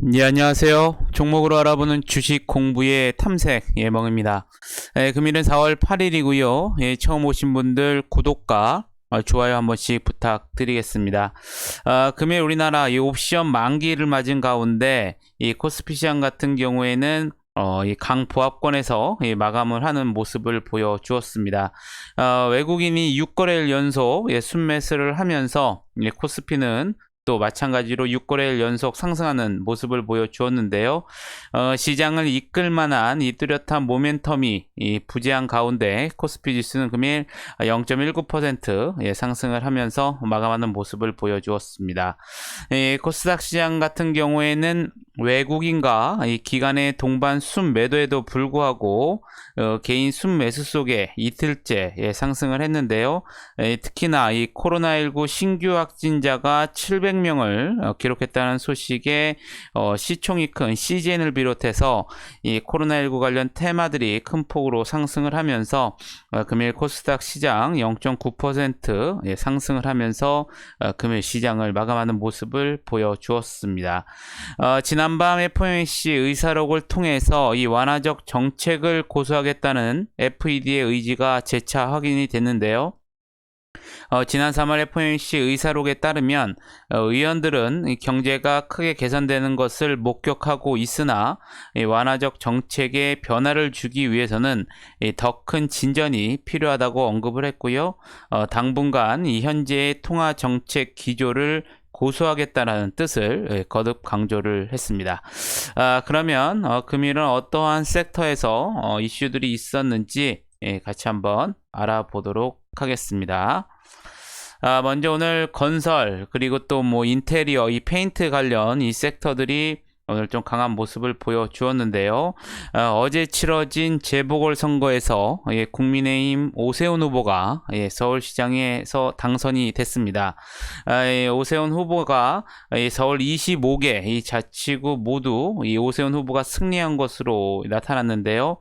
예, 안녕하세요. 종목으로 알아보는 주식 공부의 탐색 예멍입니다. 금일은 4월 8일이고요. 처음 오신 분들 구독과 좋아요 한 번씩 부탁드리겠습니다. 금일 우리나라 이 옵션 만기를 맞은 가운데 이 코스피 시장 같은 경우에는 이 강보합권에서 마감을 하는 모습을 보여주었습니다. 외국인이 6거래일 연속 순매수를 하면서 코스피는 또 마찬가지로 6거래일 연속 상승하는 모습을 보여주었는데요. 시장을 이끌 만한 이 뚜렷한 모멘텀이 부재한 가운데 코스피 지수는 금일 0.19% 상승을 하면서 마감하는 모습을 보여주었습니다. 코스닥 시장 같은 경우에는 외국인과 이 기관의 동반 순매도에도 불구하고 개인 순매수 속에 이틀째 상승을 했는데요. 특히나 이 코로나19 신규 확진자가 700명을 기록했다는 소식에 시총이 큰 CGN을 비롯해서 이 코로나19 관련 테마들이 큰 폭으로 상승을 하면서 금일 코스닥 시장 0.9% 상승을 하면서 금일 시장을 마감하는 모습을 보여주었습니다. 지난밤 FOMC 의사록을 통해서 이 완화적 정책을 고수하겠다는 FED의 의지가 재차 확인이 됐는데요. 지난 3월 FOMC 의사록에 따르면 의원들은 경제가 크게 개선되는 것을 목격하고 있으나 완화적 정책에 변화를 주기 위해서는 더 큰 진전이 필요하다고 언급을 했고요. 당분간 이 현재의 통화 정책 기조를 고수하겠다는 뜻을 거듭 강조를 했습니다. 그러면 금일은 어떠한 섹터에서 이슈들이 있었는지 같이 한번 알아보도록 하겠습니다. 먼저 오늘 건설 그리고 또 뭐 인테리어 이 페인트 관련 이 섹터들이 오늘 좀 강한 모습을 보여주었는데요. 어제 치러진 재보궐선거에서 국민의힘 오세훈 후보가 서울시장에서 당선이 됐습니다. 오세훈 후보가 서울 25개 이 자치구 모두 이 오세훈 후보가 승리한 것으로 나타났는데요.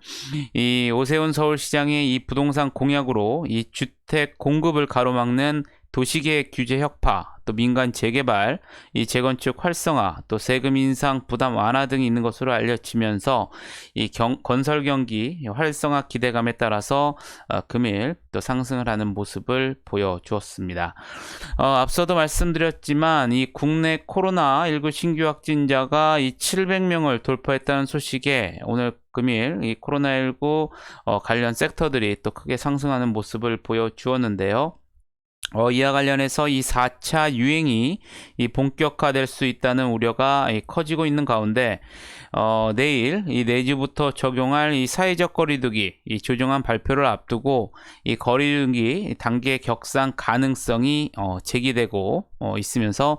이 오세훈 서울시장의 이 부동산 공약으로 이 주택 공급을 가로막는 도시계획 규제 혁파, 또 민간 재개발, 이 재건축 활성화, 또 세금 인상 부담 완화 등이 있는 것으로 알려지면서 이 건설 경기 활성화 기대감에 따라서 금일 또 상승을 하는 모습을 보여주었습니다. 앞서도 말씀드렸지만 이 국내 코로나19 신규 확진자가 이 700명을 돌파했다는 소식에 오늘 금일 이 코로나19 관련 섹터들이 또 크게 상승하는 모습을 보여주었는데요. 이와 관련해서 이 4차 유행이 본격화될 수 있다는 우려가 커지고 있는 가운데 내일 이 내주부터 적용할 이 사회적 거리두기 이 조정안 발표를 앞두고 이 거리두기 단계 격상 가능성이 제기되고 있으면서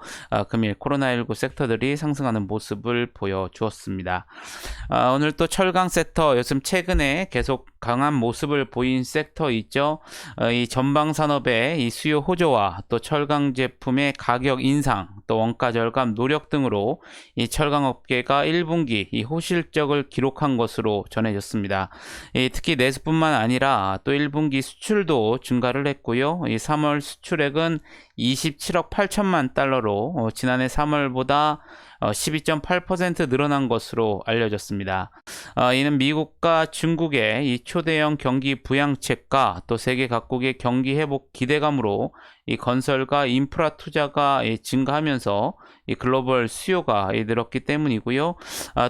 금일 코로나19 섹터들이 상승하는 모습을 보여주었습니다. 오늘 또 철강 섹터 요즘 최근에 계속 강한 모습을 보인 섹터 있죠. 이 전방 산업의 이 수요 호조와 또 철강 제품의 가격 인상, 또 원가 절감 노력 등으로 이 철강 업계가 1분기 이 호실적을 기록한 것으로 전해졌습니다. 특히 내수뿐만 아니라 또 1분기 수출도 증가를 했고요. 이 3월 수출액은 27억 8천만 달러로 지난해 3월보다 12.8% 늘어난 것으로 알려졌습니다. 이는 미국과 중국의 이 초대형 경기 부양책과 또 세계 각국의 경기 회복 기대감으로 이 건설과 인프라 투자가 증가하면서 이 글로벌 수요가 늘었기 때문이고요.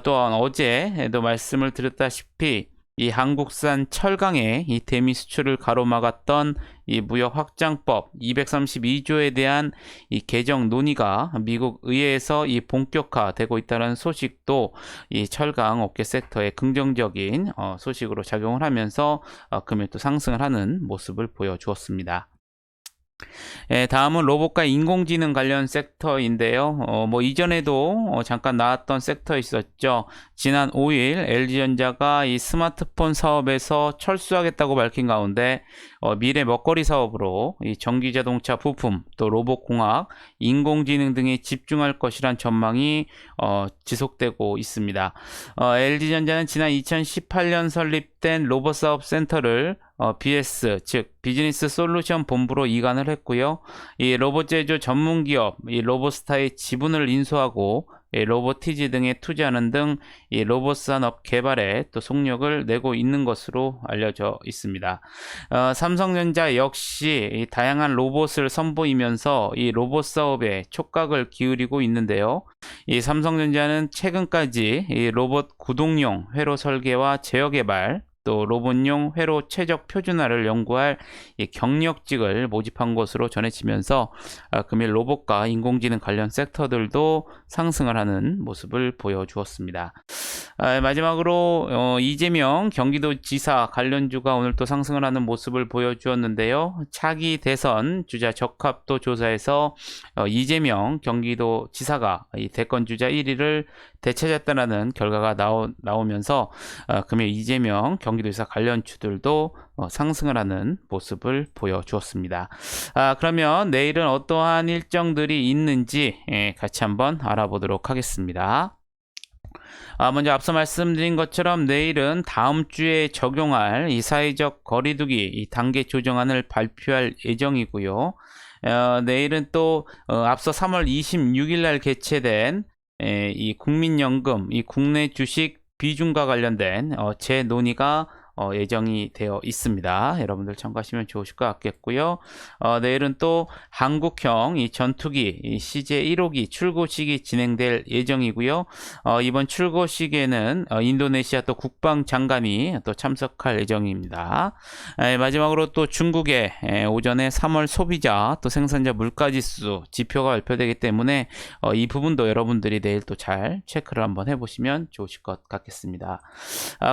또한 어제도 말씀을 드렸다시피 이 한국산 철강의 이 대미 수출을 가로막았던 이 무역 확장법 232조에 대한 이 개정 논의가 미국 의회에서 이 본격화되고 있다는 소식도 이 철강 업계 섹터에 긍정적인 소식으로 작용을 하면서 금일 또 상승을 하는 모습을 보여주었습니다. 다음은 로봇과 인공지능 관련 섹터인데요. 뭐 이전에도 잠깐 나왔던 섹터 있었죠. 지난 5일 LG전자가 이 스마트폰 사업에서 철수하겠다고 밝힌 가운데 미래 먹거리 사업으로 이 전기자동차 부품, 또 로봇공학, 인공지능 등에 집중할 것이란 전망이 지속되고 있습니다. LG전자는 지난 2018년 설립된 로봇사업센터를 BS, 즉 비즈니스 솔루션 본부로 이관을 했고요. 이 로봇 제조 전문 기업 이 로봇스타의 지분을 인수하고 로보티지 등에 투자하는 등 이 로봇 산업 개발에 또 속력을 내고 있는 것으로 알려져 있습니다. 삼성전자 역시 이 다양한 로봇을 선보이면서 이 로봇 사업에 촉각을 기울이고 있는데요. 이 삼성전자는 최근까지 이 로봇 구동용 회로 설계와 제어 개발, 또 로봇용 회로 최적 표준화를 연구할 이 경력직을 모집한 것으로 전해지면서 금일 로봇과 인공지능 관련 섹터들도 상승을 하는 모습을 보여주었습니다. 마지막으로 이재명 경기도지사 관련주가 오늘 또 상승을 하는 모습을 보여주었는데요. 차기 대선 주자 적합도 조사에서 이재명 경기도지사가 이 대권 주자 1위를 되찾았다는 결과가 나오면서 금일 이재명 경기도지사 관련주들도 상승을 하는 모습을 보여주었습니다. 그러면 내일은 어떠한 일정들이 있는지 같이 한번 알아보도록 하겠습니다. 먼저 앞서 말씀드린 것처럼 내일은 다음 주에 적용할 이 사회적 거리두기 이 단계 조정안을 발표할 예정이고요. 내일은 또 앞서 3월 26일 날 개최된 이 국민연금, 이 국내 주식 비중과 관련된 재논의가 예정이 되어 있습니다. 여러분들 참고하시면 좋으실 것 같겠고요. 내일은 또 한국형 이 전투기 이 CJ-1호기 출고식이 진행될 예정이고요. 이번 출고식에는 인도네시아 또 국방장관이 또 참석할 예정입니다. 마지막으로 또 중국의 오전에 3월 소비자 또 생산자 물가지수 지표가 발표되기 때문에 이 부분도 여러분들이 내일 또 잘 체크를 한번 해보시면 좋으실 것 같겠습니다.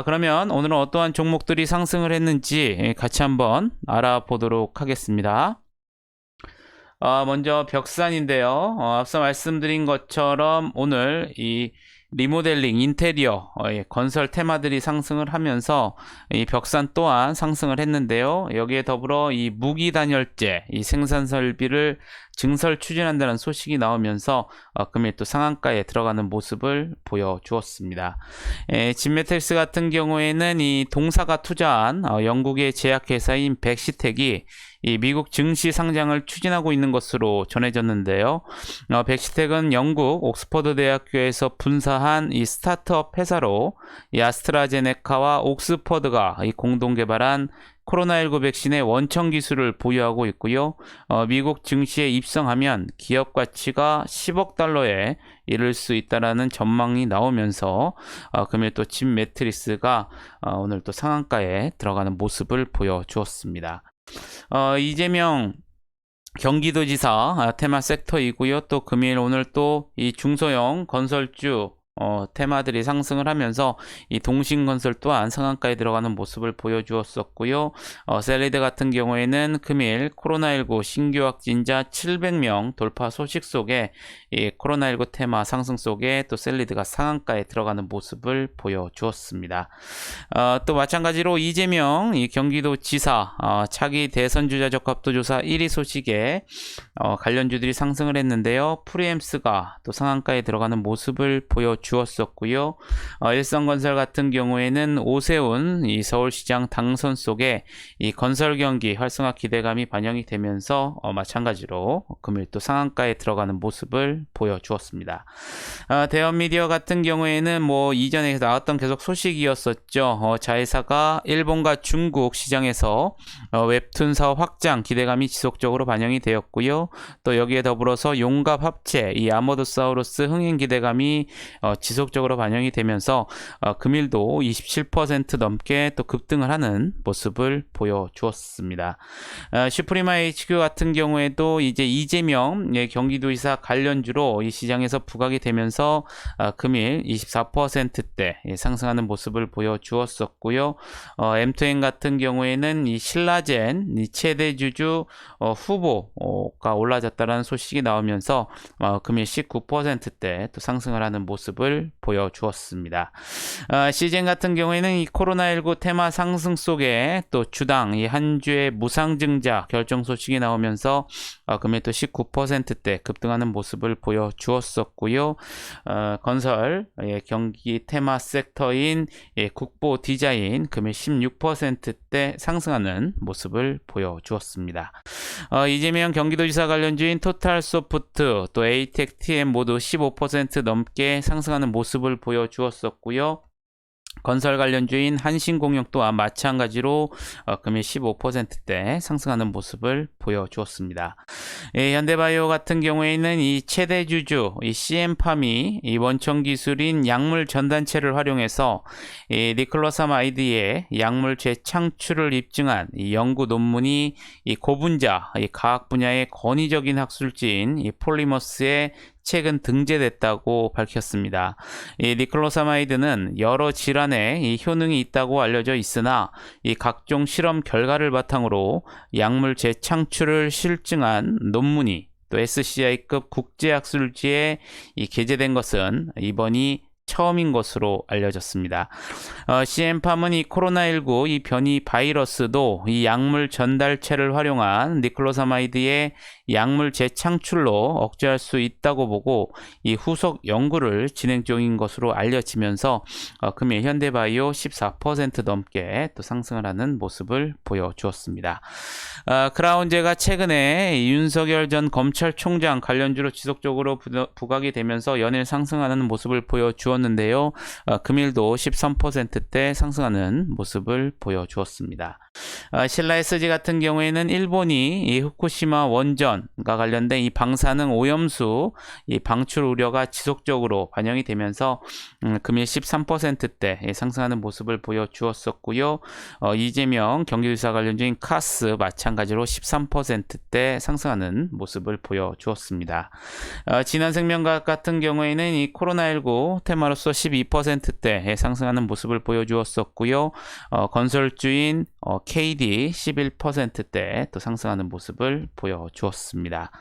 그러면 오늘은 어떠한 종목들이 상승을 했는지 같이 한번 알아보도록 하겠습니다. 먼저 벽산인데요. 앞서 말씀드린 것처럼 오늘 이 리모델링, 인테리어, 건설 테마들이 상승을 하면서 이 벽산 또한 상승을 했는데요. 여기에 더불어 이 무기 단열재, 이 생산 설비를 증설 추진한다는 소식이 나오면서 금일 또 상한가에 들어가는 모습을 보여주었습니다. 진메텍스 같은 경우에는 이 동사가 투자한 영국의 제약회사인 백시텍이 이 미국 증시 상장을 추진하고 있는 것으로 전해졌는데요. 백시텍은 영국 옥스퍼드 대학교에서 분사한 이 스타트업 회사로 이 아스트라제네카와 옥스퍼드가 이 공동 개발한 코로나19 백신의 원천 기술을 보유하고 있고요. 미국 증시에 입성하면 기업 가치가 10억 달러에 이를 수 있다라는 전망이 나오면서 금일 또 진매트리스가 오늘 또 상한가에 들어가는 모습을 보여주었습니다. 이재명 경기도지사 테마 섹터이고요. 또 금일 오늘 또 이 중소형 건설주 테마들이 상승을 하면서 이 동신건설 또한 상한가에 들어가는 모습을 보여주었었고요. 셀리드 같은 경우에는 금일 코로나19 신규 확진자 700명 돌파 소식 속에 이 코로나19 테마 상승 속에 또 셀리드가 상한가에 들어가는 모습을 보여주었습니다. 또 마찬가지로 이재명 이 경기도지사 차기 대선 주자 적합도 조사 1위 소식에 관련주들이 상승을 했는데요. 프리엠스가 또 상한가에 들어가는 모습을 보여주었었고요. 일성건설 같은 경우에는 오세훈 이 서울시장 당선 속에 이 건설 경기 활성화 기대감이 반영이 되면서 마찬가지로 금일 또 상한가에 들어가는 모습을 보여주었습니다. 대형미디어 같은 경우에는 뭐 이전에 나왔던 계속 소식이었었죠. 자회사가 일본과 중국 시장에서 웹툰 사업 확장 기대감이 지속적으로 반영이 되었고요. 또 여기에 더불어서 용갑 합체 이 아모드사우루스 흥행 기대감이 지속적으로 반영이 되면서 금일도 27% 넘게 또 급등을 하는 모습을 보여주었습니다. 슈프리마 HQ 같은 경우에도 이제 이재명 경기도지사 관련주로 이 시장에서 부각이 되면서 금일 24%대 상승하는 모습을 보여주었었고요. M2N 같은 경우에는 이 신라젠 이 최대 주주 후보가 올라졌다는 소식이 나오면서 금일 19%대 또 상승을 하는 모습을 보여주었습니다. 시젠 같은 경우에는 이 코로나19 테마 상승 속에 또 주당 이 한 주의 무상증자 결정 소식이 나오면서 금일 또 19%대 급등하는 모습을 보여주었었고요. 건설, 경기 테마 섹터인 국보 디자인 금일 16%대 상승하는 모습을 보여주었습니다. 이재명 경기도지사 관련주인 토탈소프트 또 에이텍 TM 모두 15% 넘게 상승하는 모습을 보여주었었고요. 건설 관련주인 한신공영 또한 마찬가지로 금일 15%대 상승하는 모습을 보여주었습니다. 현대바이오 같은 경우에는 이 최대주주 이 CM팜이 이 원천 기술인 약물 전단체를 활용해서 이 니클로사마이드의 약물 재창출을 입증한 이 연구 논문이 이 고분자 이 과학 분야의 권위적인 학술지인 이 폴리머스의 최근 등재됐다고 밝혔습니다. 이 니클로사마이드는 여러 질환에 이 효능이 있다고 알려져 있으나 이 각종 실험 결과를 바탕으로 약물 재창출을 실증한 논문이 또 SCI급 국제학술지에 이 게재된 것은 이번이 처음인 것으로 알려졌습니다. CM팜은 이 코로나19 이 변이 바이러스도 이 약물 전달체를 활용한 니클로사마이드의 약물 재창출로 억제할 수 있다고 보고 이 후속 연구를 진행 중인 것으로 알려지면서 금일 현대바이오 14% 넘게 또 상승을 하는 모습을 보여주었습니다. 크라운제가 최근에 윤석열 전 검찰총장 관련주로 지속적으로 부각이 되면서 연일 상승하는 모습을 보여주었는데요. 금일도 13%대 상승하는 모습을 보여주었습니다. 신라 SG 같은 경우에는 일본이 이 후쿠시마 원전과 관련된 이 방사능 오염수 이 방출 우려가 지속적으로 반영이 되면서 금일 13%대 상승하는 모습을 보여주었었고요. 이재명 경기도지사 관련주인 카스 마찬가지로 13%대 상승하는 모습을 보여주었습니다. 진한생명과학 같은 경우에는 이 코로나19 테마로서 12%대 상승하는 모습을 보여주었었고요. 건설주인 KD 11%대 또 상승하는 모습을 보여주었습니다.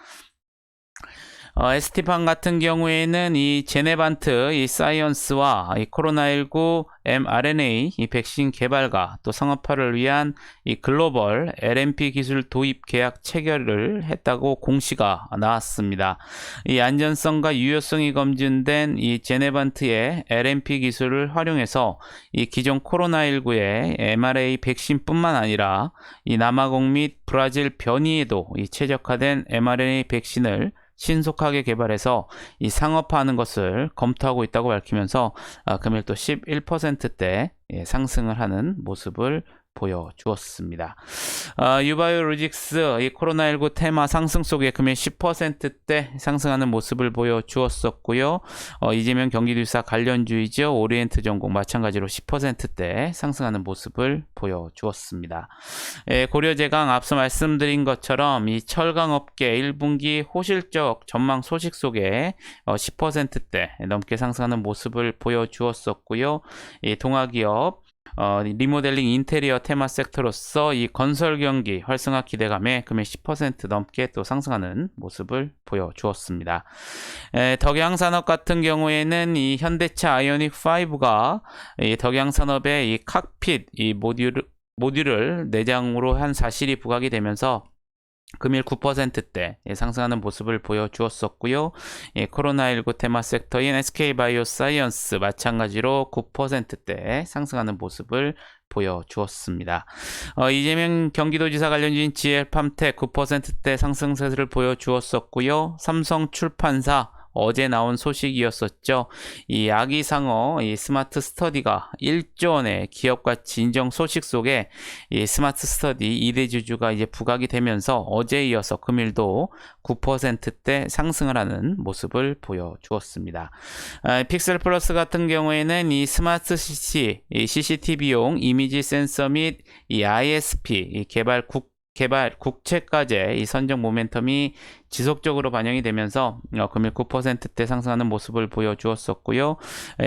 ST팜 같은 경우에는 이 제네반트 이 사이언스와 이 코로나19 mRNA 이 백신 개발과 또 상업화를 위한 이 글로벌 LNP 기술 도입 계약 체결을 했다고 공시가 나왔습니다. 이 안전성과 유효성이 검증된 이 제네반트의 LNP 기술을 활용해서 이 기존 코로나19의 mRNA 백신뿐만 아니라 이 남아공 및 브라질 변이에도 이 최적화된 mRNA 백신을 신속하게 개발해서 이 상업화하는 것을 검토하고 있다고 밝히면서 금일 또 11%대 상승을 하는 모습을 보여주었습니다. 유바이오로직스 이 코로나19 테마 상승 속에 금일 10%대 상승하는 모습을 보여주었었고요. 이재명 경기도지사 관련주이죠. 오리엔트전공 마찬가지로 10%대 상승하는 모습을 보여주었습니다. 고려제강 앞서 말씀드린 것처럼 이 철강업계 1분기 호실적 전망 소식 속에 10%대 넘게 상승하는 모습을 보여주었었고요. 이 동아기업 리모델링 인테리어 테마 섹터로서 이 건설 경기 활성화 기대감에 금일 10% 넘게 또 상승하는 모습을 보여주었습니다. 덕양산업 같은 경우에는 이 현대차 아이오닉 5가 이 덕양산업의 이 칵핏 이 모듈을 내장으로 한 사실이 부각이 되면서 금일 9%대 상승하는 모습을 보여주었었고요. 코로나19 테마 sek터인 SK바이오사이언스 마찬가지로 9%대 상승하는 모습을 보여주었습니다. 이재명 경기도지사 관련주인 GL팜텍 9%대 상승세를 보여주었었고요. 삼성출판사 어제 나온 소식이었었죠. 이 아기상어 이 스마트 스터디가 1조 원의 기업가치 인정 소식 속에 이 스마트 스터디 2대 주주가 이제 부각이 되면서 어제에 이어서 금일도 9%대 상승을 하는 모습을 보여주었습니다. 픽셀 플러스 같은 경우에는 이 스마트 시티, 이 CCTV용 이미지 센서 및 이 ISP 이 개발 국채과제 이 선정 모멘텀이 지속적으로 반영이 되면서 금일 9%대 상승하는 모습을 보여주었었고요.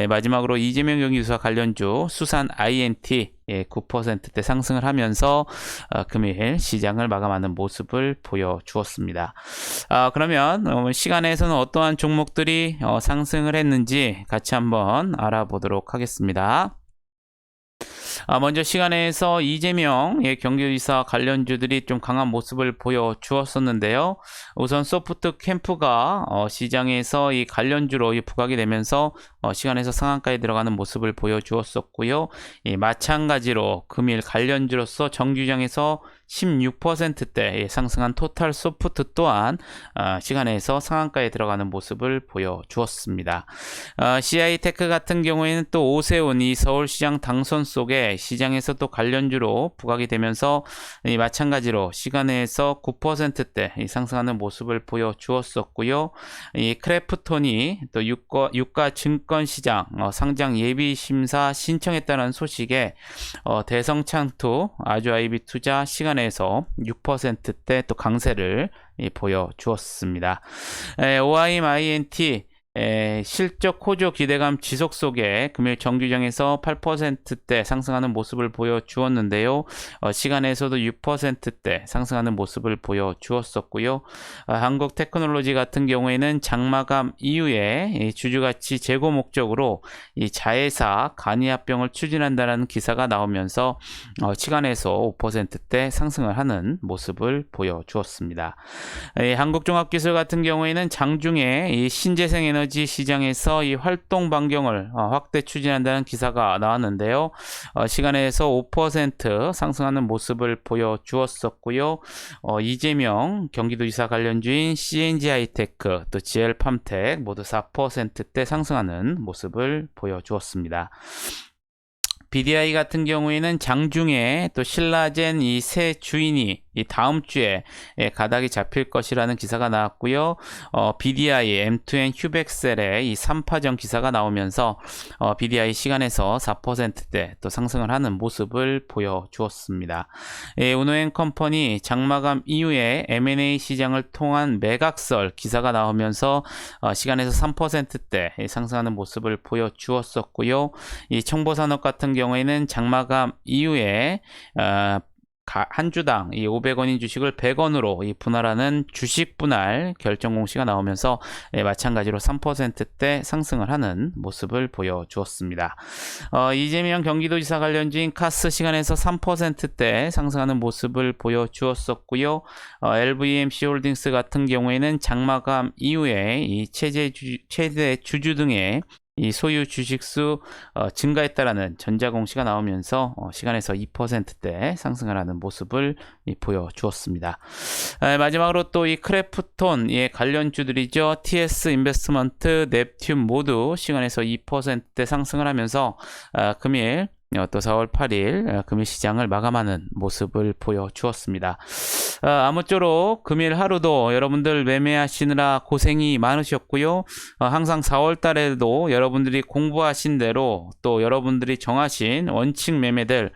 마지막으로 이재명 경기도지사 관련주 수산 INT 9%대 상승을 하면서 금일 시장을 마감하는 모습을 보여주었습니다. 그러면 시간에서는 어떠한 종목들이 상승을 했는지 같이 한번 알아보도록 하겠습니다. 먼저 시간에서 이재명 경기도지사 관련주들이 좀 강한 모습을 보여주었었는데요. 우선 소프트 캠프가 시장에서 이 관련주로 부각이 되면서 시간에서 상한가에 들어가는 모습을 보여주었었고요. 마찬가지로 금일 관련주로서 정규장에서 16%대 상승한 토탈 소프트 또한 시간에서 상한가에 들어가는 모습을 보여주었습니다. CI테크 같은 경우에는 또 오세훈 이 서울시장 당선 속에 시장에서 또 관련주로 부각이 되면서 마찬가지로 시간에서 9%대 상승하는 모습을 보여주었었고요. 이 크래프톤이 또 유가 증권시장 상장 예비심사 신청했다는 소식에 대성창투 아주아이비 투자 시간에서 6%대 또 강세를 보여주었습니다. OIMINT 실적 호조 기대감 지속 속에 금일 정규장에서 8%대 상승하는 모습을 보여주었는데요. 시간에서도 6%대 상승하는 모습을 보여주었었고요. 한국테크놀로지 같은 경우에는 장마감 이후에 주주가치 제고 목적으로 이 자회사 간이합병을 추진한다는 기사가 나오면서 시간에서 5%대 상승을 하는 모습을 보여주었습니다. 한국종합기술 같은 경우에는 장중에 이 신재생 에너지 시장에서 이 활동 반경을 확대 추진한다는 기사가 나왔는데요. 시간에서 5% 상승하는 모습을 보여주었었고요. 이재명 경기도지사 관련주인 CNG하이테크 또 GL팜텍 모두 4%대 상승하는 모습을 보여주었습니다. BDI 같은 경우에는 장중에 또 신라젠 이 새 주인이 이 다음 주에 가닥이 잡힐 것이라는 기사가 나왔고요. BDI, M2N 휴백셀의 이 3파전 기사가 나오면서 BDI 시간에서 4%대 또 상승을 하는 모습을 보여주었습니다. 우노엔 컴퍼니 장마감 이후에 M&A 시장을 통한 매각설 기사가 나오면서 시간에서 3%대 상승하는 모습을 보여주었었고요. 이 청보산업 같은 경우에는 장마감 이후에 한 주당 이 500원인 주식을 100원으로 이 분할하는 주식 분할 결정 공시가 나오면서 마찬가지로 3%대 상승을 하는 모습을 보여주었습니다. 이재명 경기도지사 관련주인 카스 시간에서 3%대 상승하는 모습을 보여주었었고요. LVMC 홀딩스 같은 경우에는 장마감 이후에 이 최대 주주 등의 이 소유 주식수 증가했다라는 전자공시가 나오면서 시간에서 2%대 상승을 하는 모습을 보여주었습니다. 마지막으로 또 이 크래프톤 관련주들이죠. TS 인베스트먼트, 넵튠 모두 시간에서 2%대 상승을 하면서 금일 또 4월 8일 금일 시장을 마감하는 모습을 보여주었습니다. 아무쪼록 금일 하루도 여러분들 매매하시느라 고생이 많으셨고요. 항상 4월 달에도 여러분들이 공부하신 대로 또 여러분들이 정하신 원칙 매매들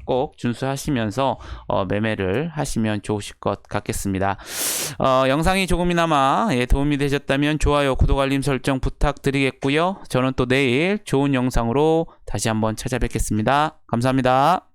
꼭 준수하시면서 매매를 하시면 좋으실 것 같겠습니다. 영상이 조금이나마 도움이 되셨다면 좋아요, 구독, 알림 설정 부탁드리겠고요. 저는 또 내일 좋은 영상으로 다시 한번 찾아뵙겠습니다. 감사합니다.